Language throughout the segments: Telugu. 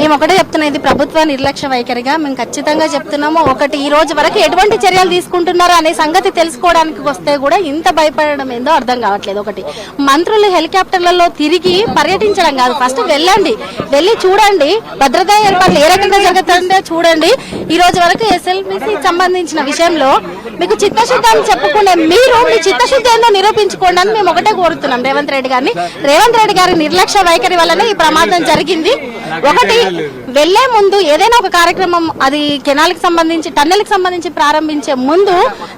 మేము ఒకటే చెప్తున్నాం, ఇది ప్రభుత్వ నిర్లక్ష్య వైఖరిగా మేము ఖచ్చితంగా చెప్తున్నాము. ఒకటి ఈ రోజు వరకు ఎటువంటి చర్యలు తీసుకుంటున్నారో అనే సంగతి తెలుసుకోవడానికి వస్తే కూడా ఇంత భయపడడం ఏందో అర్థం కావట్లేదు. ఒకటి మంత్రులు హెలికాప్టర్లలో తిరిగి పర్యటించడం కాదు, ఫస్ట్ వెళ్ళి చూడండి భద్రతా ఏర్పాట్లు ఏ రకంగా జరుగుతుందో చూడండి. ఈ రోజు వరకు ఎస్ఎల్బీసీకి సంబంధించిన విషయంలో మీకు చిత్తశుద్ధి చెప్పుకునే మీరు మీ చిత్తశుద్ధి ఏందో నిరూపించుకోండి అని మేము ఒకటే కోరుతున్నాం రేవంత్ రెడ్డి గారిని. రేవంత్ రెడ్డి గారి నిర్లక్ష్య వైఖరి వల్లనే ఈ ప్రమాదం జరిగింది. ఒకటి వెళ్లే ముందు ఏదైనా ఒక కార్యక్రమం అది కెనాల్కి సంబంధించి టన్నెల్కి సంబంధించి ప్రారంభించే ముందు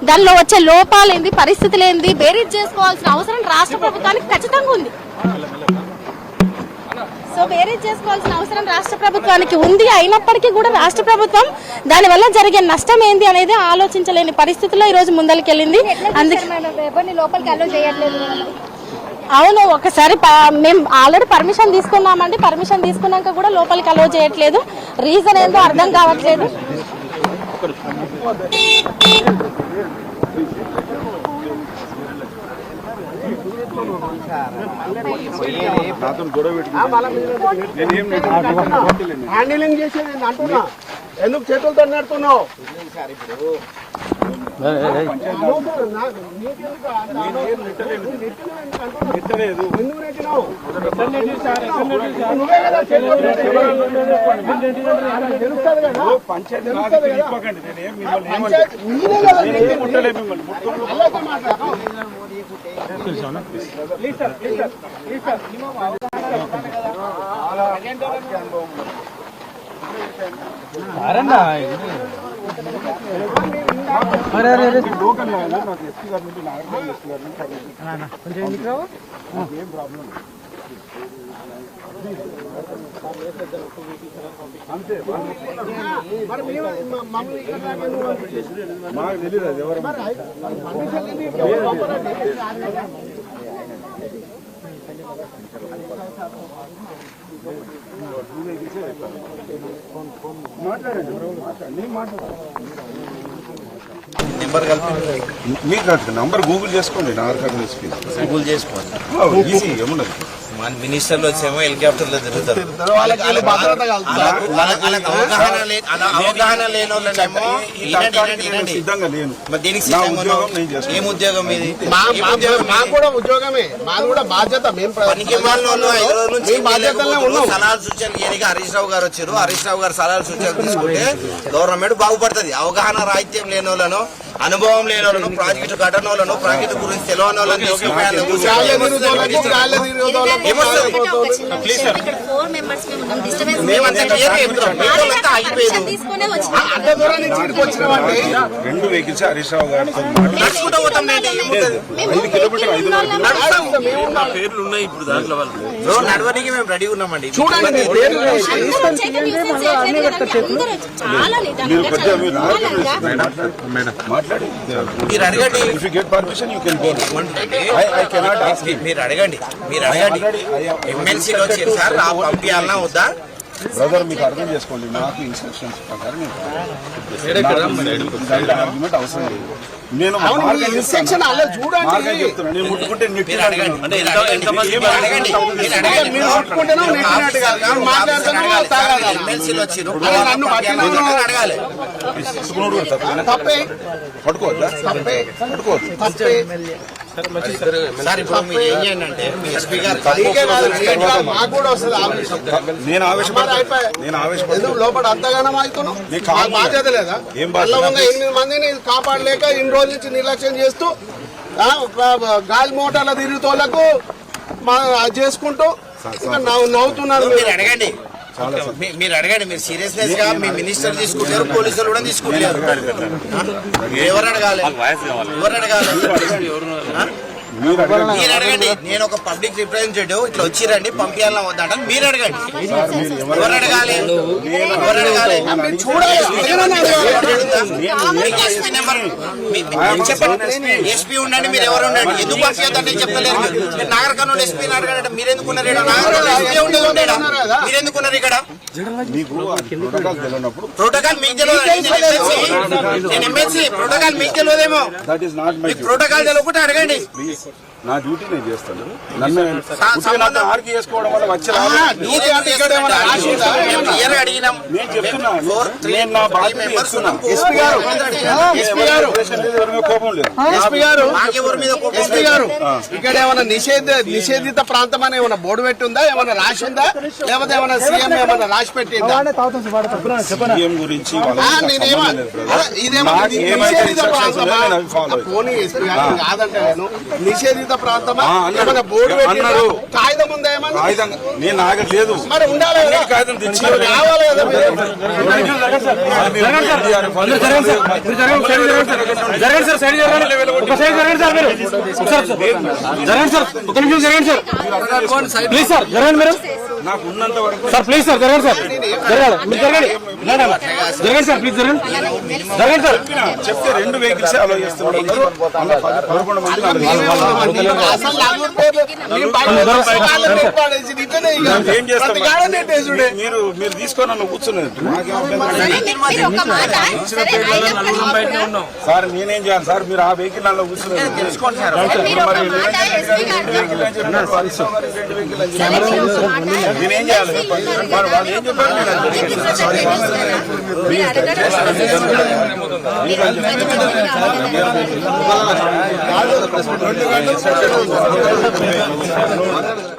దానిలో వచ్చే లోపాలేంది పరిస్థితులు ఏంది బేరీజ్ చేసుకోవాల్సిన అవసరం రాష్ట్ర ప్రభుత్వానికి ఖచ్చితంగా ఉంది. సో బేరీజ్ చేసుకోవాల్సిన అవసరం రాష్ట్ర ప్రభుత్వానికి ఉంది. అయినప్పటికీ కూడా రాష్ట్ర ప్రభుత్వం దానివల్ల జరిగే నష్టం ఏంది అనేది ఆలోచించలేని పరిస్థితుల్లో ఈ రోజు ముందరికెళ్ళింది. అందుకే లోపలికి అలో చేయట్లేదు. అవును, ఒకసారి మేము ఆల్రెడీ పర్మిషన్ తీసుకున్నామండి. పర్మిషన్ తీసుకున్నాక కూడా లోపలికి అలో చేయట్లేదు. రీజన్ ఏందో అర్థం కావట్లేదు. హ్యాండిలింగ్ చేసేది అంటున్నా, ఎందుకు చేతులతో నడుతున్నావు? నంబర్ గూగుల్ చేసుకోండి, ఆధార్ కార్డు గూగుల్ చేసుకోండి, ఈజీ ఏమున్నది. మన మినిస్టర్లు వచ్చేమో హెలికాప్టర్లో తిరుగుతారు, అవగాహన లేని ఏం ఉద్యోగం ఇది? మాకు కూడా ఉద్యోగమే, మాది కూడా బాధ్యత. మేము సలహాలు సూచనలు చేయడానికి హరీష్ రావు గారు వచ్చారు. హరీష్ రావు గారు సలహాలు సూచనలు తీసుకుంటే గవర్నమెంట్ బాగుపడుతుంది. అవగాహన రాహిత్యం లేని వాళ్ళను, అనుభవం లేని వాళ్ళను, ప్రాజెక్టు కట్టని వాళ్ళను, ప్రాజెక్టు గురించి తెలియని వాళ్ళని రెండు వెహికల్స్ హరీష్ రావు గారితో నడుచుకుంటూ పోతాం. 5 కిలోమీటర్ 5 పేర్లు ఉన్నాయి ఇప్పుడు దాంట్లో. వాళ్ళు నడవడానికి మేము రెడీ ఉన్నామండి. చూడండి మీరు అడగండి. If you get permission you can go. I cannot ask. మీరు అడగండి, ఎమ్మెల్సీలో వచ్చారు సార్, పంపించాలన్నా వద్దా? బ్రదర్ మీకు అర్థం చేసుకోండి, నాకు ఇన్స్ట్రక్షన్స్ ప్రకారం ఆర్గ్యుమెంట్ అవసరం లేదు. నేను చెప్తున్నా, నేను ముట్టుకుంటే ఎమ్మెల్సీలు వచ్చారు పట్టుకోవద్దా? పట్టుకోవద్దు సార్. ఇప్పుడు మీరు ఏం చేయండి అంటే మీ ఎస్పీ గారు నేను ఆవేశపడి లోపల అంతగానం అవుతున్నాం, బాధ్యత లేదా? 8 మందిని కాపాడలేక ఇన్ని రోజుల నుంచి నిర్లక్ష్యం చేస్తూ గాలి మోటార్ల తిరుగుతోళ్లకు చేసుకుంటూ నవ్వుతున్నారు. మీరు అడగండి, మీరు సీరియస్నెస్ గా మీ మినిస్టర్ తీసుకుంటారు, పోలీసులు కూడా తీసుకుంటారు. ఎవరు అడగాలి? మీరు అడగండి. నేను ఒక పబ్లిక్ రిప్రజెంటేటివ్, ఇట్లా వచ్చిరండి పంపించాలని వద్దంట, మీరు అడగండి. ఎవరు అడగాలి? ఎస్పీ నెంబర్ చెప్పండి. ఎస్పీ ఉండండి, మీరు ఎవరు ఉండండి. ఎందుకు పంపించదంటే చెప్పలేరు. మీరు నాగర్ కర్నూలు ఎస్పీని అడగండి. మీరు ఎందుకున్నారు? నాగర్ కర్నూలు ఎస్పీ ఉండదు, మీరు ఎందుకున్నారు ఇక్కడ? ప్రోటోకాల్ మీకు తెలియదు. నేను ఎమ్మెల్సీ, ప్రోటోకాల్ మీకు తెలియదేమో. ప్రోటోకాల్ తెలియకుండా అడగండి. నా డ్యూటీ నేను చేస్తాను. నన్ను ఆర్గ్యూ చేసుకోవడం వల్ల వచ్చే అడిగినాం. నేను చెప్తున్నా, Four, three, నేను నా బాధ్యత three members చేస్తున్నా. ఉన్నాం. ఎస్పీ గారు ఎస్పీ గారు ఎవరి మీద కోపం లేదు. ఎస్పీ గారు మాకెవరి మీద కోపం ఎస్పీ లేదు. గారు ఇక్కడ ఏమైనా నిషేధిత ప్రాంతం అని ఏమైనా బోర్డు పెట్టి ఉందా, ఏమైనా రాసి ఉందా, లేకపోతే ఏమైనా సీఎం ఏమైనా రాసి పెట్టిందా? సీఎం గురించి వాళ్ళకి నేనేమో సంబంధం లేదు, brother. ఇదేమో నాకు ఏమైతే నిషేధిత instructions ప్రాంతమా? ఉన్నాయో అవి follow పోనీ ఎస్పీ గారు కాదంటే నేను నిషేధిత ప్రాంతమా, అన్నారు. ఏమైనా బోర్డు పెట్టి అన్నారు. కాగితం ఉందా ఏమన్నా? ఆయుధం నేను ఆగట్లేదు. మరి ఉండాలి కదా. అన్నిటి కాగితం తెచ్చి మరి కావాలి కదా మీరు. జరగండి సార్, సైడ్ జరగండి. ఒక సైడ్ జరగండి సార్, మీరు జరగండి సార్, ఒక నిమిషం జరగండి సార్, ప్లీజ్ సార్ జరగండి మీరు నాకు ఉన్నంత వరకు సార్, ప్లీజ్ సార్ జరగండి సార్, జరగాలి మీరు జరగండి, జరగండి సార్, ప్లీజ్ జరగండి, జరగండి సార్. చెప్తే 2 వెహికల్స్ అలో చేస్తున్నారు. అందులో 11 మంది నాకు అసలు లాగొట్టే మీ బయట వాళ్ళని ఏర్పాటేసి ఇట్లనే ఇక ఏం చేస్తాం? ప్రతి కాడ నెట్టేసుడే. మీరు తీసుకొని నన్ను కూర్చున్నారు. నాకేం సార్ నేనేం చేయాలి సార్? మీరు ఆ వెహికల్ నన్ను కూర్చున్నారు. తెలుసుకోండి సార్. మరి 2 వెహికల్ అని చెప్పారు. మరి 2 వెహికల్ అని చెప్పారు. నేనేం చేయాలి చెప్పండి? మరి వాళ్ళు ఏం చెప్పారు? నేను